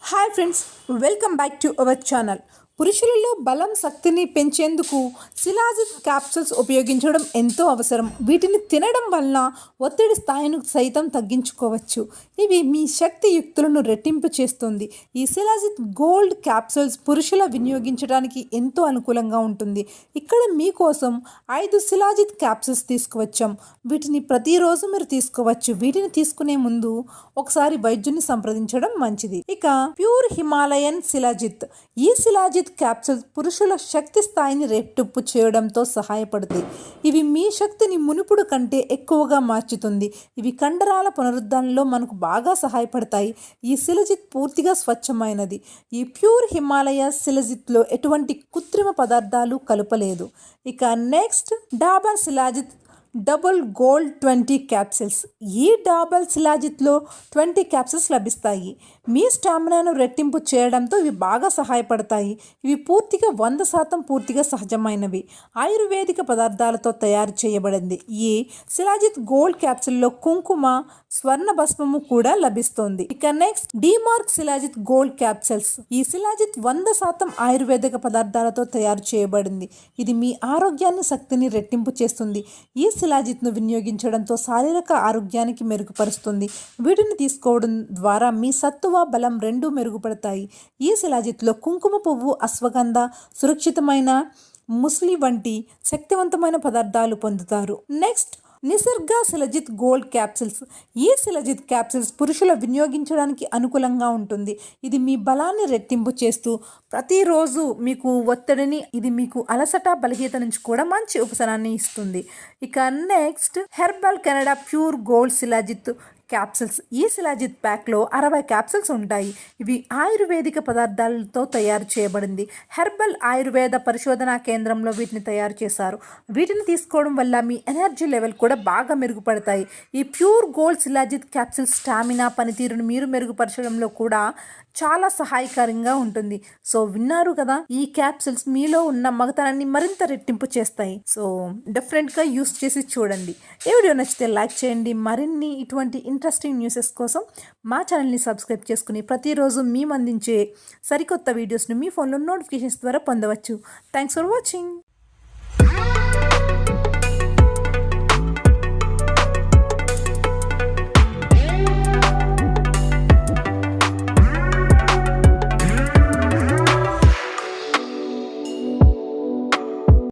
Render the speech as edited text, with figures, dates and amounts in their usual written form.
Hi friends, welcome back to our channel. పురుషులలో బలం శక్తిని పెంచేందుకు శిలాజిత్ క్యాప్సూల్స్ ఉపయోగించడం ఎంతో అవసరం. వీటిని తినడం వలన ఒత్తిడి స్థాయిని సైతం తగ్గించుకోవచ్చు. ఇవి మీ శక్తి యుక్తులను రెట్టింపు చేస్తుంది. ఈ శిలాజిత్ గోల్డ్ క్యాప్సూల్స్ పురుషుల వినియోగించడానికి ఎంతో అనుకూలంగా ఉంటుంది. ఇక్కడ మీకోసం 5 శిలాజిత్ క్యాప్సూల్స్ తీసుకువచ్చాం. వీటిని ప్రతిరోజు మీరు తీసుకోవచ్చు. వీటిని తీసుకునే ముందు ఒకసారి వైద్యుని సంప్రదించడం మంచిది. ఇక ప్యూర్ హిమాలయన్ శిలాజిత్. ఈ శిలాజిత్ క్యాప్సూల్స్ పురుషుల శక్తి స్థాయిని రెట్టింపు చేయడంతో సహాయపడతాయి. ఇవి మీ శక్తిని మునుపుడు కంటే ఎక్కువగా మార్చుతుంది. ఇవి కండరాల పునరుద్ధరణలో మనకు బాగా సహాయపడతాయి. ఈ శిలాజిత్ పూర్తిగా స్వచ్ఛమైనది. ఈ ప్యూర్ హిమాలయ శిలాజిత్లో ఎటువంటి కృత్రిమ పదార్థాలు కలపలేదు. ఇక next Dabur shilajit double gold 20 capsules. ఈ డాబర్ శిలాజిత్లో 20 క్యాప్సిల్స్ లభిస్తాయి. మీ స్టామినాను రెట్టింపు చేయడంతో ఇవి బాగా సహాయపడతాయి. ఇవి పూర్తిగా 100% పూర్తిగా సహజమైనవి. ఆయుర్వేదిక పదార్థాలతో తయారు చేయబడింది. ఈ శిలాజిత్ గోల్డ్ క్యాప్సిల్లో కుంకుమ, స్వర్ణ భస్మము కూడా లభిస్తుంది. ఇక నెక్స్ట్ డిమార్క్ శిలాజిత్ గోల్డ్ క్యాప్సిల్స్. ఈ శిలాజిత్ 100% ఆయుర్వేదిక పదార్థాలతో తయారు చేయబడింది. ఇది మీ ఆరోగ్యాన్ని, శక్తిని రెట్టింపు చేస్తుంది. ఈ శిలాజిత్ను వినియోగించడంతో శారీరక ఆరోగ్యానికి మెరుగుపరుస్తుంది. వీటిని తీసుకోవడం ద్వారా మీ సత్తువ, బలం రెండూ మెరుగుపడతాయి. ఈ శిలాజిత్లో కుంకుమ పువ్వు, అశ్వగంధ, సురక్షితమైన ముస్లి వంటి శక్తివంతమైన పదార్థాలు పొందుతారు. నెక్స్ట్ నిసర్గ శిలాజిత్ గోల్డ్ క్యాప్సిల్స్. ఈ శిలాజిత్ క్యాప్సిల్స్ పురుషుల వినియోగించడానికి అనుకూలంగా ఉంటుంది. ఇది మీ బలాన్ని రెట్టింపు చేస్తూ ప్రతిరోజు మీకు ఒత్తిడిని, ఇది మీకు అలసట, బలహీనత నుంచి కూడా మంచి ఉపశమనాన్ని ఇస్తుంది. ఇక next herbal Canada pure gold shilajit capsules. ఈ శిలాజిత్ ప్యాక్లో 60 క్యాప్సిల్స్ ఉంటాయి. ఇవి ఆయుర్వేదిక పదార్థాలతో తయారు చేయబడింది. హెర్బల్ ఆయుర్వేద పరిశోధనా కేంద్రంలో వీటిని తయారు చేశారు. వీటిని తీసుకోవడం వల్ల మీ ఎనర్జీ లెవెల్ కూడా బాగా మెరుగుపడతాయి. ఈ pure gold shilajit capsules stamina, పనితీరును మీరు మెరుగుపరచడంలో కూడా చాలా సహాయకరంగా ఉంటుంది. సో విన్నారు కదా, ఈ క్యాప్సిల్స్ మీలో ఉన్న మగతనాన్ని మరింత రెట్టింపు చేస్తాయి. సో డిఫరెంట్గా యూస్ చేసి చూడండి. ఈ వీడియో నచ్చితే లైక్ చేయండి. మరిన్ని ఇటువంటి ఇంట్రెస్టింగ్ న్యూసెస్ కోసం మా ఛానల్ని సబ్స్క్రైబ్ చేసుకుని ప్రతిరోజు మేము అందించే సరికొత్త వీడియోస్ని మీ ఫోన్లో నోటిఫికేషన్స్ ద్వారా పొందవచ్చు. Thanks for watching.